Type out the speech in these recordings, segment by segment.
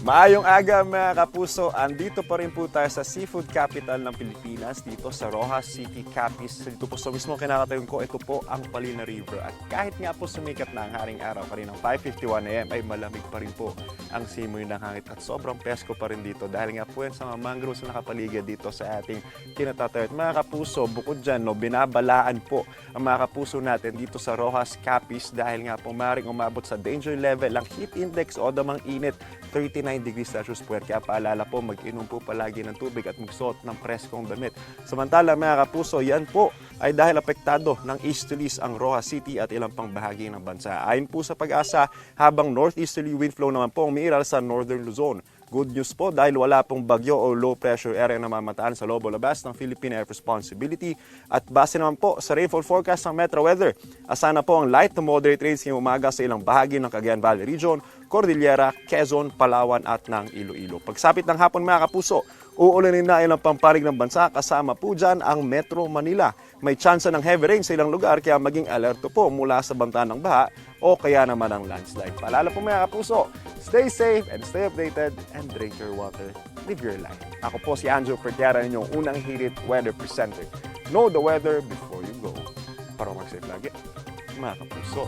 Maayong aga mga kapuso, andito pa rin po tayo sa seafood capital ng Pilipinas, dito sa Rojas City, Capiz. Dito po sa mismo kinakatayon ko, ito po ang Palina River. At kahit nga po sumikat na ang haring araw pa rin ng 5:51 AM, ay malamig pa rin po ang simoy ng hangin at sobrang pesko pa rin dito dahil nga po yan sa mga mangroves na nakapaligid dito sa ating kinatatayo. At mga kapuso, bukod dyan, binabalaan po ang mga kapuso natin dito sa Rojas, Capiz dahil nga po maaaring umabot sa danger level ang heat index o damang init, 39 degrees Celsius po. Kaya paalala po, mag-inom po palagi ng tubig at magsuot ng preskong damit. Samantala mga kapuso, yan po ay dahil apektado ng easterlies ang Rojas City at ilang pang bahagi ng bansa. Ayon po sa Pag-asa, habang northeasterly wind flow naman po ang umiiral sa northern Luzon. Good news po dahil wala pong bagyo o low pressure area na mamataan sa loob o labas ng Philippine Air Responsibility. At base naman po sa rainfall forecast ng Metro Weather, asahan na po ang light to moderate rains ngayong umaga sa ilang bahagi ng Cagayan Valley Region, Cordillera, Quezon, Palawan at ng Iloilo. Pagsapit ng hapon mga kapuso, uulanin na ilang pamparig ng bansa, kasama po dyan ang Metro Manila. May tsansa ng heavy rain sa ilang lugar kaya maging alerto po mula sa banta ng baha o kaya naman ang landslide. Paalala po mga kapuso, stay safe and stay updated and drink your water. Live your life. Ako po si Anjo Pertiara, inyong unang hirit weather presenter. Know the weather before you go. Para mag-safe lagi, mga kapuso.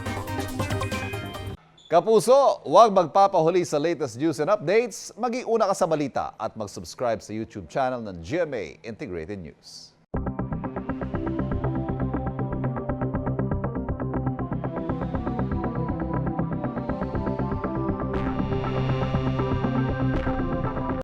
Kapuso, huwag magpapahuli sa latest news and updates. Mag-iuna ka sa balita at mag-subscribe sa YouTube channel ng GMA Integrated News.